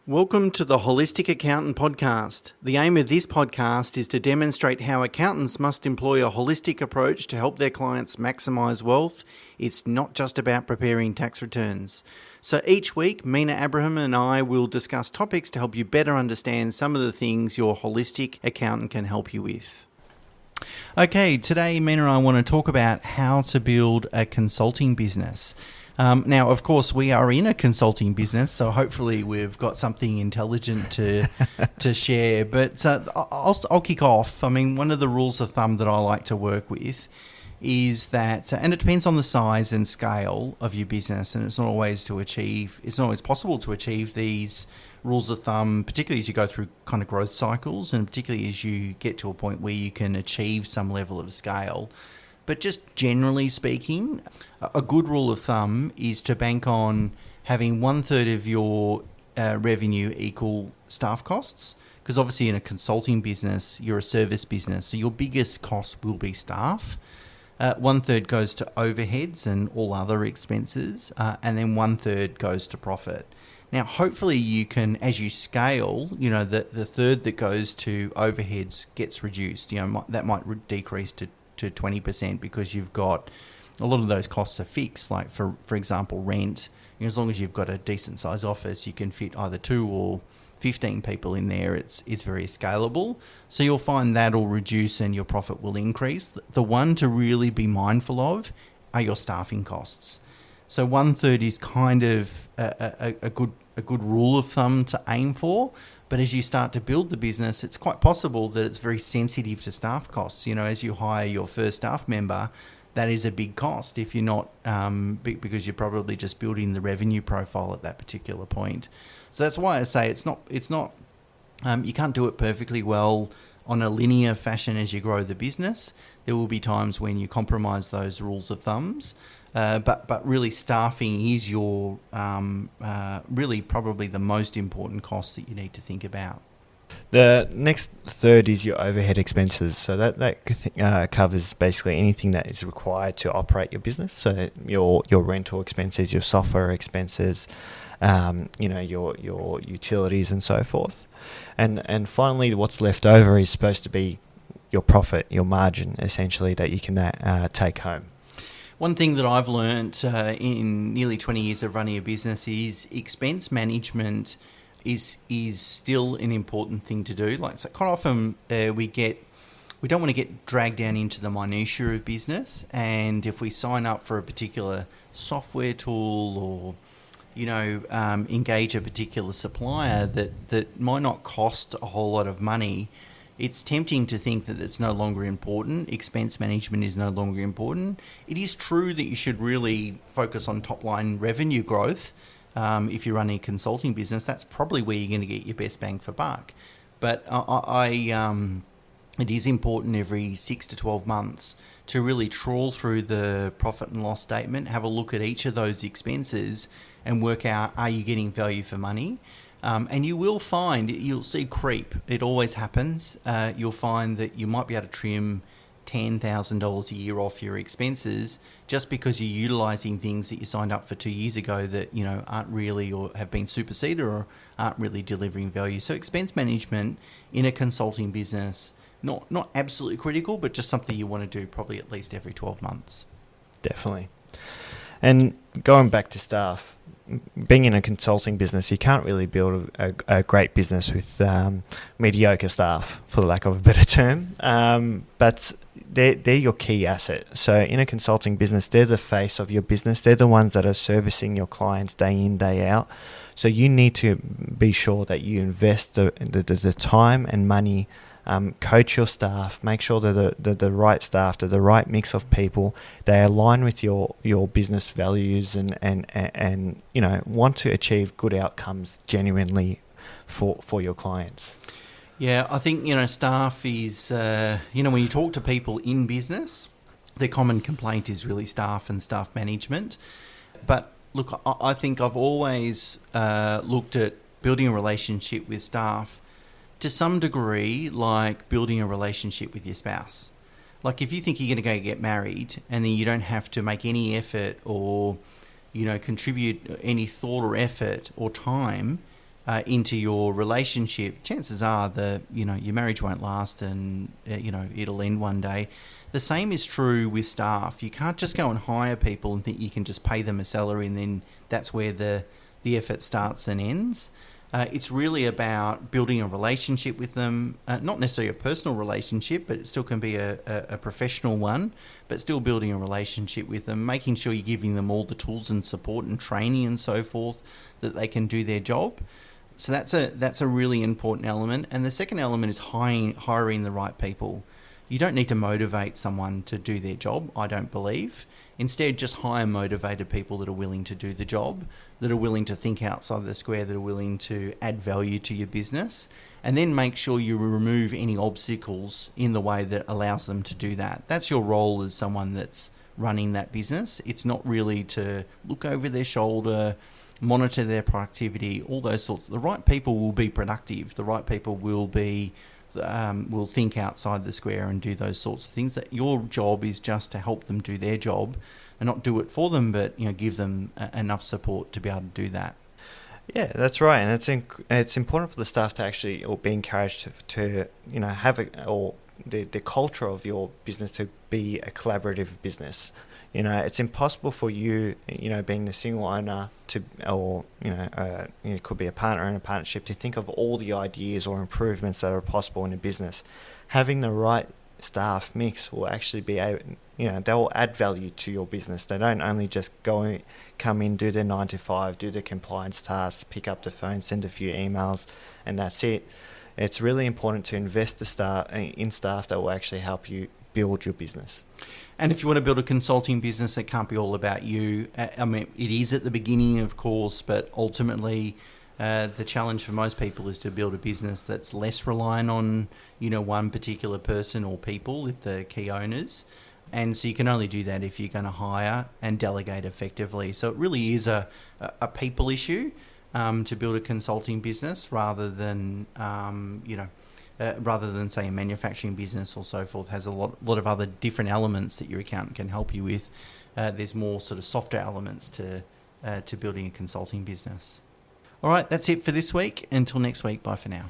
Welcome to the Holistic Accountant Podcast. The aim of this podcast is to demonstrate how accountants must employ a holistic approach to help their clients maximise wealth. It's not just about preparing tax returns. So each week, Mena Abraham and I will discuss topics to help you better understand some of the things your holistic accountant can help you with. Okay, today Mena and I want to talk about how to build a consulting business. Now, of course, we are in a consulting business, so hopefully we've got something intelligent to share. But I'll kick off. I mean, one of the rules of thumb that I like to work with is that, and it depends on the size and scale of your business, and it's not always possible to achieve these rules of thumb, particularly as you go through kind of growth cycles, and particularly as you get to a point where you can achieve some level of scale. But just generally speaking, a good rule of thumb is to bank on having 1/3 of your revenue equal staff costs. Because obviously in a consulting business, you're a service business, so your biggest cost will be staff. 1/3 goes to overheads and all other expenses, and then 1/3 goes to profit. Now, hopefully you can, as you scale, the third that goes to overheads gets reduced. That might decrease to 20% because you've got a lot of those costs are fixed. Like for example, rent. As long as you've got a decent size office, you can fit either 2 or 15 people in there. It's very scalable. So you'll find that'll reduce and your profit will increase. The one to really be mindful of are your staffing costs. So 1/3 is kind of a good rule of thumb to aim for. But as you start to build the business, it's quite possible that it's very sensitive to staff costs. As you hire your first staff member, that is a big cost if you're not, because you're probably just building the revenue profile at that particular point. So that's why I say it's not. You can't do it perfectly well on a linear fashion as you grow the business. There will be times when you compromise those rules of thumbs. But really staffing is your really probably the most important cost that you need to think about. The next third is your overhead expenses. So that covers basically anything that is required to operate your business. So your rental expenses, your software expenses, your utilities and so forth. And finally, what's left over is supposed to be your profit, your margin, essentially, that you can take home. One thing that I've learnt in nearly 20 years of running a business is expense management is still an important thing to do. So quite often we don't want to get dragged down into the minutiae of business, and if we sign up for a particular software tool or engage a particular supplier that might not cost a whole lot of money, it's tempting to think that it's no longer important. Expense management is no longer important. It is true that you should really focus on top-line revenue growth. If you're running a consulting business, that's probably where you're going to get your best bang for buck. But it is important every 6 to 12 months to really trawl through the profit and loss statement, have a look at each of those expenses and work out, are you getting value for money? And you will find, you'll see creep. It always happens. You'll find that you might be able to trim $10,000 a year off your expenses just because you're utilising things that you signed up for 2 years ago that aren't really, or have been superseded or aren't really delivering value. So expense management in a consulting business, not absolutely critical, but just something you want to do probably at least every 12 months. Definitely. And going back to staff, being in a consulting business, you can't really build a great business with mediocre staff, for the lack of a better term. But they're your key asset. So in a consulting business, they're the face of your business. They're the ones that are servicing your clients day in, day out. So you need to be sure that you invest the time and money. Coach your staff, make sure that the right staff, the right mix of people, they align with your business values and want to achieve good outcomes genuinely for your clients. Yeah, I think, staff is, when you talk to people in business, their common complaint is really staff and staff management. But look, I think I've always looked at building a relationship with staff to some degree like building a relationship with your spouse. Like if you think you're going to go get married and then you don't have to make any effort or, contribute any thought or effort or time into your relationship, chances are your marriage won't last, and it'll end one day. The same is true with staff. You can't just go and hire people and think you can just pay them a salary and then that's where the effort starts and ends. It's really about building a relationship with them, not necessarily a personal relationship, but it still can be a professional one, but still building a relationship with them, making sure you're giving them all the tools and support and training and so forth that they can do their job. So that's a really important element. And the second element is hiring the right people. You don't need to motivate someone to do their job, I don't believe. Instead, just hire motivated people that are willing to do the job, that are willing to think outside the square, that are willing to add value to your business, and then make sure you remove any obstacles in the way that allows them to do that. That's your role as someone that's running that business. It's not really to look over their shoulder, monitor their productivity, all those sorts. The right people will be productive. The right people will think outside the square and do those sorts of things. That your job is just to help them do their job and not do it for them, but give them enough support to be able to do that. Yeah, that's right, and it's important for the staff to actually or be encouraged to have the culture of your business to be a collaborative business. It's impossible for you, being a single owner it could be a partner in a partnership, to think of all the ideas or improvements that are possible in a business. Having the right staff mix will actually be able, they'll add value to your business. They don't only just come in, do their 9 to 5, do the compliance tasks, pick up the phone, send a few emails, and that's it. It's really important to invest in staff that will actually help you build your business. And if you want to build a consulting business, it can't be all about you. It is at the beginning, of course, but ultimately the challenge for most people is to build a business that's less reliant on, one particular person or people if they're key owners. And so you can only do that if you're going to hire and delegate effectively. So it really is a people issue to build a consulting business rather than say a manufacturing business or so forth has a lot of other different elements that your accountant can help you with. There's more sort of softer elements to building a consulting business. All right, that's it for this week. Until next week, bye for now.